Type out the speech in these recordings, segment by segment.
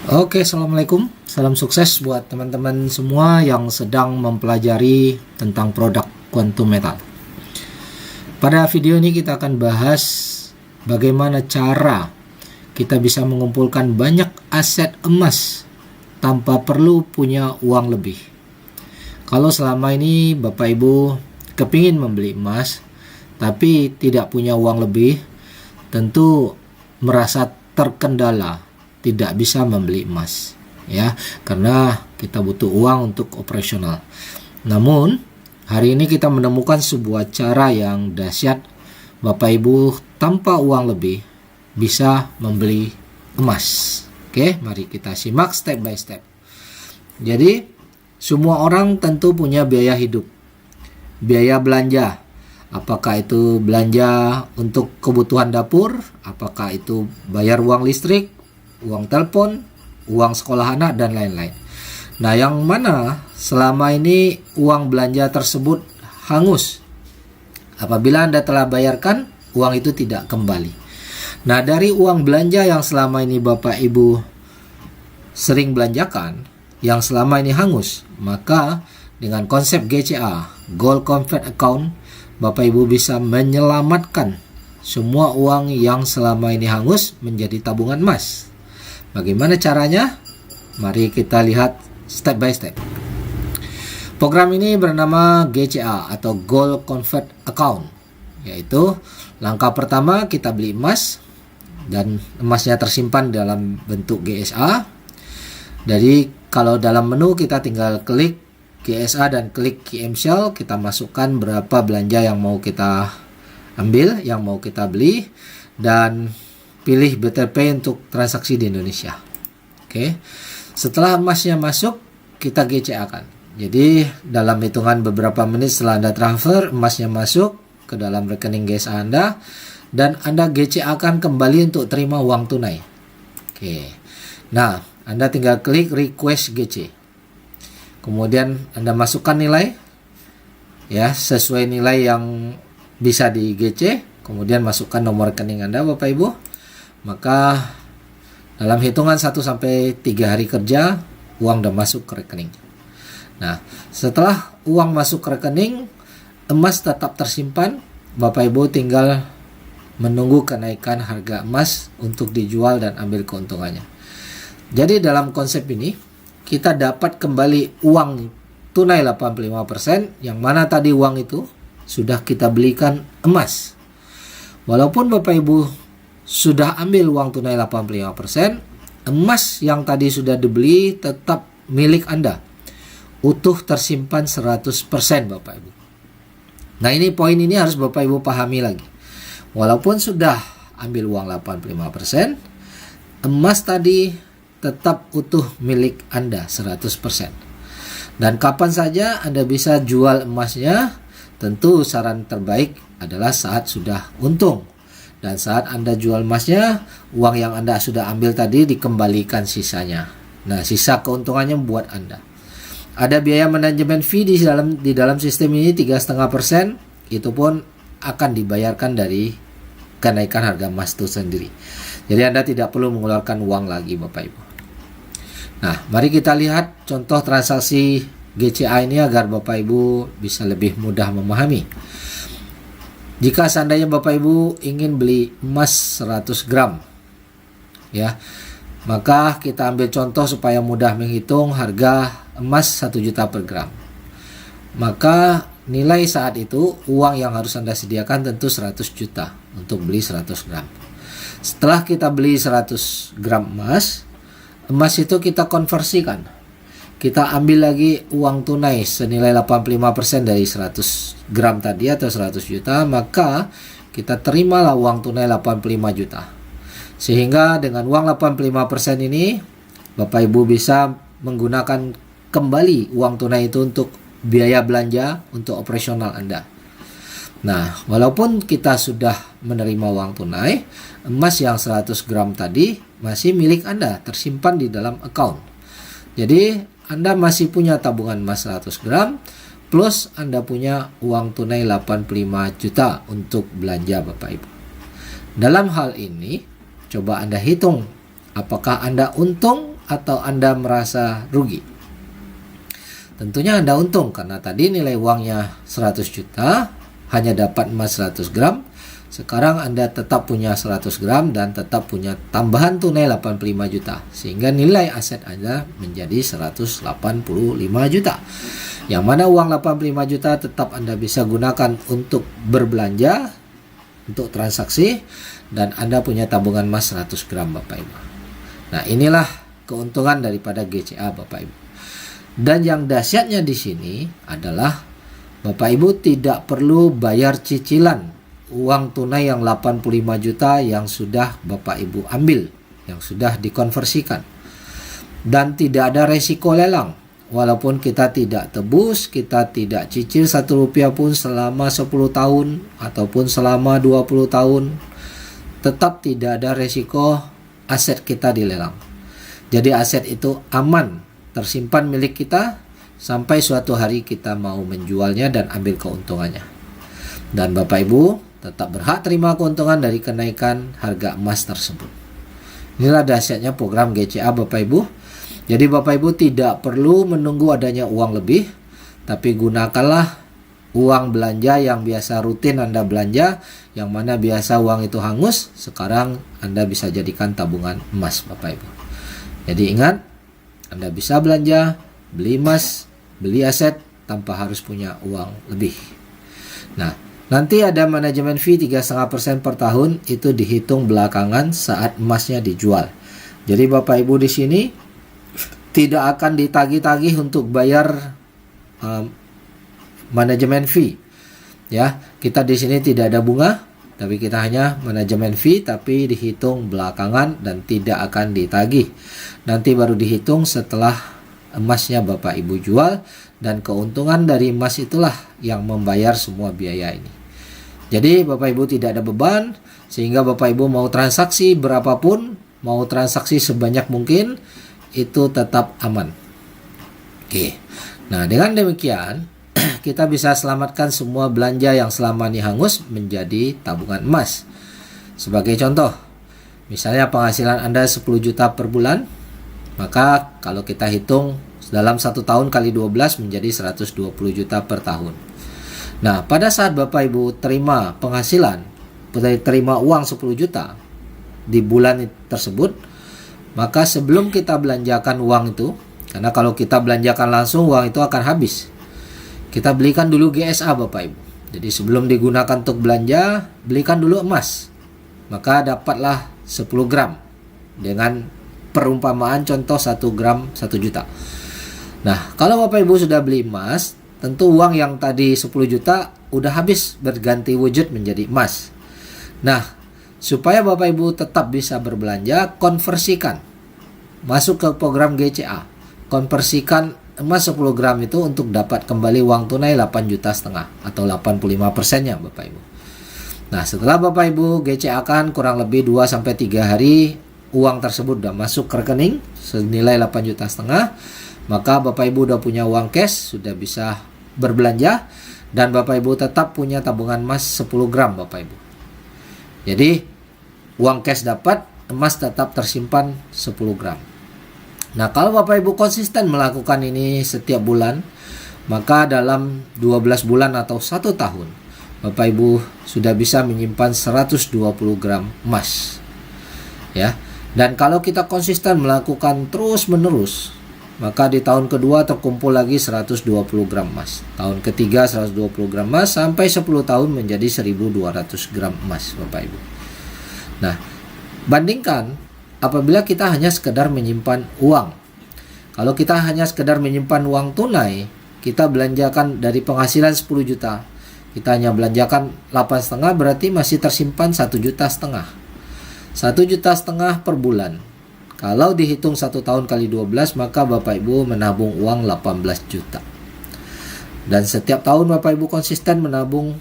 Oke, assalamualaikum. Salam sukses buat teman-teman semua yang sedang mempelajari tentang produk quantum metal. Pada video ini kita akan bahas bagaimana cara kita bisa mengumpulkan banyak aset emas tanpa perlu punya uang lebih. Kalau selama ini Bapak Ibu kepingin membeli emas tapi tidak punya uang lebih, tentu merasa terkendala, tidak bisa membeli emas, ya, karena kita butuh uang untuk operasional. Namun hari ini kita menemukan sebuah cara yang dahsyat, Bapak Ibu tanpa uang lebih bisa membeli emas. Oke, mari kita simak step by step. Jadi semua orang tentu punya biaya hidup, biaya belanja. Apakah itu belanja untuk kebutuhan dapur, apakah itu bayar uang listrik, uang telepon, uang sekolah anak, dan lain-lain. Nah, yang mana selama ini uang belanja tersebut hangus? Apabila Anda telah bayarkan, uang itu tidak kembali. Nah, dari uang belanja yang selama ini Bapak Ibu sering belanjakan, yang selama ini hangus, maka dengan konsep GCA, Gold Convert Account, Bapak Ibu bisa menyelamatkan semua uang yang selama ini hangus menjadi tabungan emas. Bagaimana caranya? Mari kita lihat step by step. Program ini bernama GCA atau Gold Convert Account, yaitu langkah pertama kita beli emas dan emasnya tersimpan dalam bentuk GSA. Jadi kalau dalam menu kita tinggal klik GSA dan klik KM Shell, kita masukkan berapa belanja yang mau kita ambil, yang mau kita beli, dan pilih Better Pay untuk transaksi di Indonesia. Oke. Setelah emasnya masuk, kita GCA kan. Jadi dalam hitungan beberapa menit setelah Anda transfer, emasnya masuk ke dalam rekening GSA Anda, dan Anda GCA akan kembali untuk terima uang tunai. Oke. Nah, Anda tinggal klik Request GC. Kemudian Anda masukkan nilai, ya, sesuai nilai yang bisa di GC. Kemudian masukkan nomor rekening Anda, Bapak Ibu. Maka dalam hitungan 1-3 hari kerja, uang sudah masuk ke rekening. Nah, setelah uang masuk ke rekening, emas tetap tersimpan. Bapak Ibu tinggal menunggu kenaikan harga emas untuk dijual dan ambil keuntungannya. Jadi dalam konsep ini, kita dapat kembali uang tunai 85%, yang mana tadi uang itu sudah kita belikan emas. Walaupun Bapak Ibu sudah ambil uang tunai 85%, emas yang tadi sudah dibeli tetap milik Anda. Utuh tersimpan 100% Bapak Ibu. Nah, ini poin ini harus Bapak Ibu pahami lagi. Walaupun sudah ambil uang 85%, emas tadi tetap utuh milik Anda 100%. Dan kapan saja Anda bisa jual emasnya, tentu saran terbaik adalah saat sudah untung. Dan saat Anda jual emasnya, uang yang Anda sudah ambil tadi dikembalikan sisanya. Nah, sisa keuntungannya buat Anda. Ada biaya manajemen fee di dalam sistem ini 3,5%, itu pun akan dibayarkan dari kenaikan harga emas itu sendiri. Jadi Anda tidak perlu mengeluarkan uang lagi, Bapak Ibu. Nah, mari kita lihat contoh transaksi GCA ini agar Bapak Ibu bisa lebih mudah memahami. Jika seandainya Bapak Ibu ingin beli emas 100 gram, ya, maka kita ambil contoh supaya mudah menghitung harga emas 1 juta per gram. Maka nilai saat itu, uang yang harus Anda sediakan tentu 100 juta untuk beli 100 gram. Setelah kita beli 100 gram emas itu kita konversikan. Kita ambil lagi uang tunai senilai 85% dari 100 gram tadi atau 100 juta, maka kita terimalah uang tunai 85 juta. Sehingga dengan uang 85% ini, Bapak Ibu bisa menggunakan kembali uang tunai itu untuk biaya belanja untuk operasional Anda. Nah, walaupun kita sudah menerima uang tunai, emas yang 100 gram tadi masih milik Anda, tersimpan di dalam account. Jadi, Anda masih punya tabungan emas 100 gram, plus Anda punya uang tunai 85 juta untuk belanja Bapak Ibu. Dalam hal ini, coba Anda hitung apakah Anda untung atau Anda merasa rugi? Tentunya Anda untung karena tadi nilai uangnya 100 juta, hanya dapat emas 100 gram. Sekarang Anda tetap punya 100 gram dan tetap punya tambahan tunai 85 juta. Sehingga nilai aset Anda menjadi 185 juta. Yang mana uang 85 juta tetap Anda bisa gunakan untuk berbelanja, untuk transaksi, dan Anda punya tabungan emas 100 gram Bapak Ibu. Nah, inilah keuntungan daripada GCA Bapak Ibu. Dan yang dahsyatnya di sini adalah Bapak Ibu tidak perlu bayar cicilan uang tunai yang 85 juta yang sudah Bapak Ibu ambil, yang sudah dikonversikan. Dan tidak ada resiko lelang. Walaupun kita tidak tebus, kita tidak cicil 1 rupiah pun selama 10 tahun ataupun selama 20 tahun, tetap tidak ada resiko aset kita dilelang. Jadi aset itu aman, tersimpan milik kita sampai suatu hari kita mau menjualnya dan ambil keuntungannya. Dan Bapak Ibu tetap berhak terima keuntungan dari kenaikan harga emas tersebut. Inilah dahsyatnya program GCA Bapak Ibu. Jadi Bapak Ibu tidak perlu menunggu adanya uang lebih, tapi gunakanlah uang belanja yang biasa rutin Anda belanja, yang mana biasa uang itu hangus, sekarang Anda bisa jadikan tabungan emas Bapak Ibu. Jadi ingat, Anda bisa belanja, beli emas, beli aset tanpa harus punya uang lebih. Nah, nanti ada manajemen fee 3,5% per tahun, itu dihitung belakangan saat emasnya dijual. Jadi Bapak Ibu di sini tidak akan ditagih-tagih untuk bayar manajemen fee. Ya, kita di sini tidak ada bunga, tapi kita hanya manajemen fee, tapi dihitung belakangan dan tidak akan ditagih. Nanti baru dihitung setelah emasnya Bapak Ibu jual, dan keuntungan dari emas itulah yang membayar semua biaya ini. Jadi Bapak Ibu tidak ada beban, sehingga Bapak Ibu mau transaksi berapapun, mau transaksi sebanyak mungkin, itu tetap aman. Oke. Nah, dengan demikian kita bisa selamatkan semua belanja yang selama ini hangus menjadi tabungan emas. Sebagai contoh, misalnya penghasilan Anda 10 juta per bulan, maka kalau kita hitung dalam 1 tahun kali 12 menjadi 120 juta per tahun. Nah, pada saat Bapak Ibu terima penghasilan, terima uang 10 juta di bulan tersebut, maka sebelum kita belanjakan uang itu, karena kalau kita belanjakan langsung uang itu akan habis, kita belikan dulu GSA Bapak Ibu. Jadi sebelum digunakan untuk belanja, belikan dulu emas. Maka dapatlah 10 gram dengan perumpamaan contoh 1 gram 1 juta. Nah, kalau Bapak Ibu sudah beli emas, tentu uang yang tadi 10 juta udah habis berganti wujud menjadi emas. Nah, supaya Bapak Ibu tetap bisa berbelanja, konversikan. Masuk ke program GCA. Konversikan emas 10 gram itu untuk dapat kembali uang tunai 8,5 juta atau 85%-nya Bapak Ibu. Nah, setelah Bapak Ibu GCA-kan kurang lebih 2-3 hari, uang tersebut sudah masuk ke rekening senilai 8,5 juta, maka Bapak Ibu sudah punya uang cash, sudah bisa berbelanja, dan Bapak Ibu tetap punya tabungan emas 10 gram Bapak Ibu. Jadi uang cash dapat, emas tetap tersimpan 10 gram. Nah, kalau Bapak Ibu konsisten melakukan ini setiap bulan, maka dalam 12 bulan atau 1 tahun, Bapak Ibu sudah bisa menyimpan 120 gram emas. Ya. Dan kalau kita konsisten melakukan terus-menerus, maka di tahun kedua terkumpul lagi 120 gram emas. Tahun ketiga 120 gram emas, sampai 10 tahun menjadi 1.200 gram emas Bapak Ibu. Nah, bandingkan apabila kita hanya sekedar menyimpan uang. Kalau kita hanya sekedar menyimpan uang tunai, kita belanjakan dari penghasilan 10 juta, kita hanya belanjakan 8,5, berarti masih tersimpan 1,5 juta. 1,5 juta per bulan. Kalau dihitung 1 tahun kali 12, maka Bapak Ibu menabung uang 18 juta. Dan setiap tahun Bapak Ibu konsisten menabung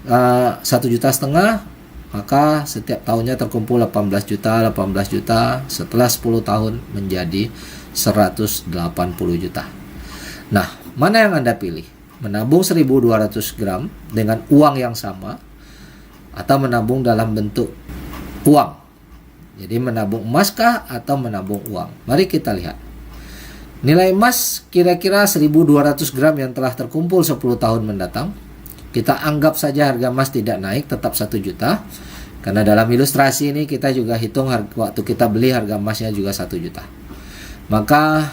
1,5 juta, maka setiap tahunnya terkumpul 18 juta, setelah 10 tahun menjadi 180 juta. Nah, mana yang Anda pilih? Menabung 1.200 gram dengan uang yang sama, atau menabung dalam bentuk uang, Jadi menabung emas kah atau menabung uang? Mari kita lihat. Nilai emas kira-kira 1.200 gram yang telah terkumpul 10 tahun mendatang. Kita anggap saja harga emas tidak naik, tetap 1 juta. Karena dalam ilustrasi ini kita juga hitung waktu kita beli harga emasnya juga 1 juta. Maka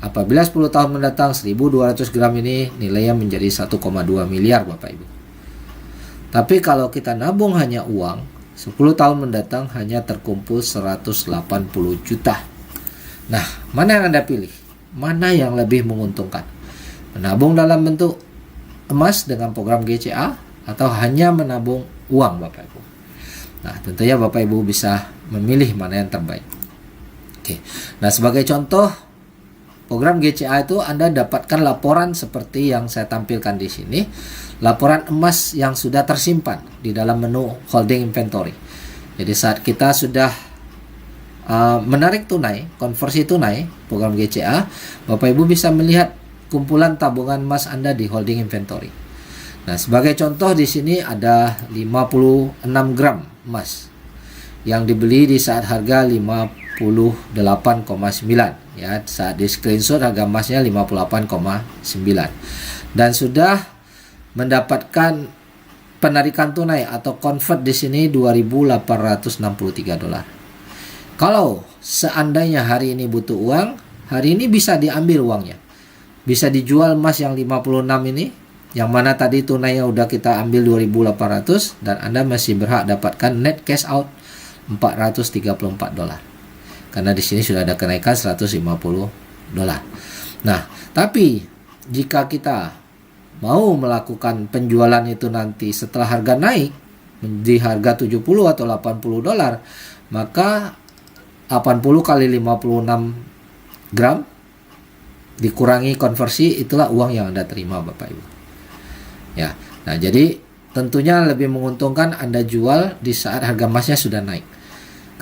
apabila 10 tahun mendatang 1.200 gram ini nilainya menjadi 1,2 miliar Bapak Ibu. Tapi kalau kita nabung hanya uang, 10 tahun mendatang hanya terkumpul 180 juta. Nah, mana yang Anda pilih? Mana yang lebih menguntungkan? Menabung dalam bentuk emas dengan program GCA atau hanya menabung uang Bapak Ibu? Nah, tentunya Bapak Ibu bisa memilih mana yang terbaik. Oke. Nah, sebagai contoh program GCA itu Anda dapatkan laporan seperti yang saya tampilkan di sini. Laporan emas yang sudah tersimpan di dalam menu holding inventory. Jadi saat kita sudah menarik tunai, konversi tunai, program GCA, Bapak Ibu bisa melihat kumpulan tabungan emas Anda di holding inventory. Nah, sebagai contoh di sini ada 56 gram emas yang dibeli di saat harga 58,9 ya. Saat di screenshot harga emasnya 58,9 dan sudah mendapatkan penarikan tunai atau convert di sini 2.863 dolar. Kalau seandainya hari ini butuh uang, hari ini bisa diambil uangnya. Bisa dijual emas yang 56 ini, yang mana tadi tunainya udah kita ambil 2.800 dan Anda masih berhak dapatkan net cash out 434 dolar. Karena di sini sudah ada kenaikan 150 dolar. Nah, tapi jika kita mau melakukan penjualan itu nanti setelah harga naik di harga 70 atau 80 dolar, maka 80 kali 56 gram dikurangi konversi, itulah uang yang Anda terima Bapak Ibu. Ya. Nah, jadi tentunya lebih menguntungkan Anda jual di saat harga emasnya sudah naik.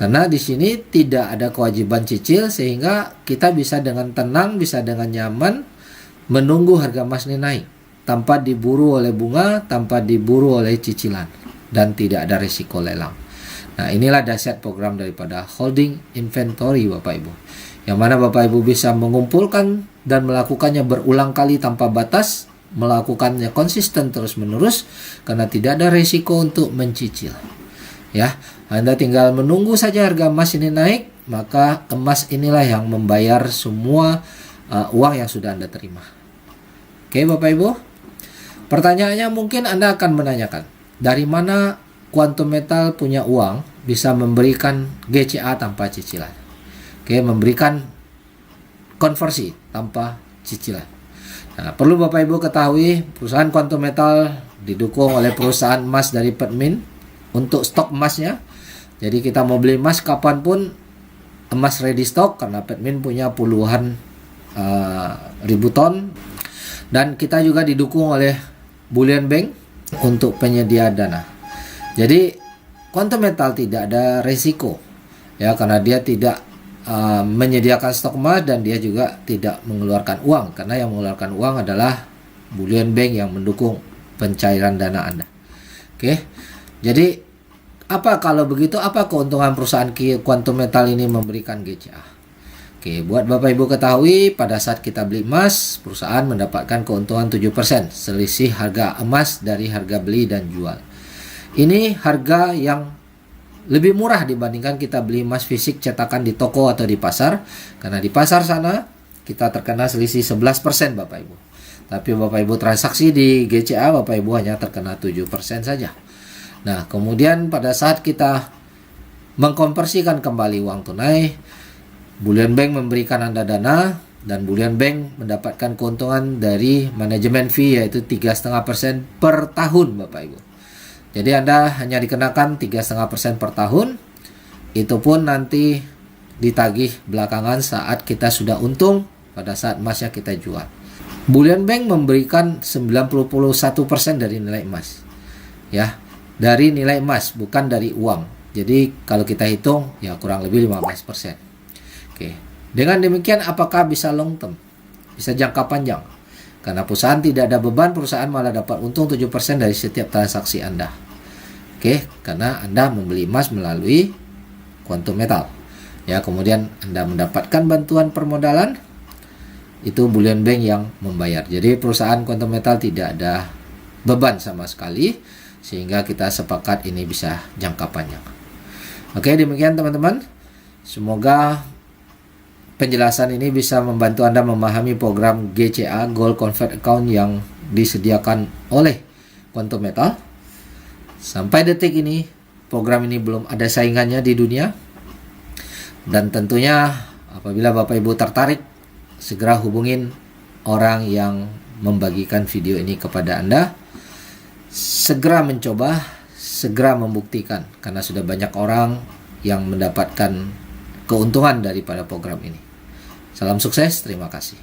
Karena di sini tidak ada kewajiban cicil sehingga kita bisa dengan tenang, bisa dengan nyaman menunggu harga emas ini naik tanpa diburu oleh bunga, tanpa diburu oleh cicilan dan tidak ada risiko lelang. Nah, inilah dahsyat program daripada holding inventory Bapak Ibu. Yang mana Bapak Ibu bisa mengumpulkan dan melakukannya berulang kali tanpa batas, melakukannya konsisten terus-menerus karena tidak ada risiko untuk mencicil. Ya, Anda tinggal menunggu saja harga emas ini naik, maka emas inilah yang membayar semua uang yang sudah Anda terima. Oke, Bapak Ibu. Pertanyaannya mungkin Anda akan menanyakan, dari mana Quantum Metal punya uang bisa memberikan GCA tanpa cicilan? Oke, memberikan konversi tanpa cicilan. Nah, perlu Bapak Ibu ketahui, perusahaan Quantum Metal didukung oleh perusahaan emas dari Pertmin untuk stok emasnya. Jadi kita mau beli emas kapanpun, emas ready stock karena Pertmin punya puluhan ribu ton. Dan kita juga didukung oleh Bullion Bank untuk penyedia dana. Jadi Quantum Metal tidak ada resiko ya, karena dia tidak menyediakan stok emas dan dia juga tidak mengeluarkan uang, karena yang mengeluarkan uang adalah Bullion Bank yang mendukung pencairan dana Anda. Oke. Jadi apa kalau begitu, apa keuntungan perusahaan Quantum Metal ini memberikan GCA? Oke, buat Bapak Ibu ketahui, pada saat kita beli emas, perusahaan mendapatkan keuntungan 7%, selisih harga emas dari harga beli dan jual. Ini harga yang lebih murah dibandingkan kita beli emas fisik cetakan di toko atau di pasar. Karena di pasar sana kita terkena selisih 11% Bapak Ibu. Tapi Bapak Ibu transaksi di GCA, Bapak Ibu hanya terkena 7% saja. Nah, kemudian pada saat kita mengkonversikan kembali uang tunai, Bullion Bank memberikan Anda dana dan Bullion Bank mendapatkan keuntungan dari manajemen fee yaitu 3,5% per tahun Bapak Ibu. Jadi Anda hanya dikenakan 3,5% per tahun. Itu pun nanti ditagih belakangan saat kita sudah untung pada saat emasnya kita jual. Bullion Bank memberikan 91% dari nilai emas. Ya, dari nilai emas, bukan dari uang. Jadi kalau kita hitung ya kurang lebih 15%. Oke. Dengan demikian apakah bisa long term? Bisa jangka panjang. Karena perusahaan tidak ada beban, perusahaan malah dapat untung 7% dari setiap transaksi Anda. Oke, karena Anda membeli emas melalui Quantum Metal. Ya, kemudian Anda mendapatkan bantuan permodalan, itu Bullion Bank yang membayar. Jadi perusahaan Quantum Metal tidak ada beban sama sekali, sehingga kita sepakat ini bisa jangka panjang. Oke, demikian teman-teman. Semoga penjelasan ini bisa membantu Anda memahami program GCA, Gold Convert Account, yang disediakan oleh Quantum Metal. Sampai detik ini, program ini belum ada saingannya di dunia. Dan tentunya apabila Bapak Ibu tertarik, segera hubungin orang yang membagikan video ini kepada Anda. Segera mencoba, segera membuktikan, karena sudah banyak orang yang mendapatkan keuntungan daripada program ini. Salam sukses, terima kasih.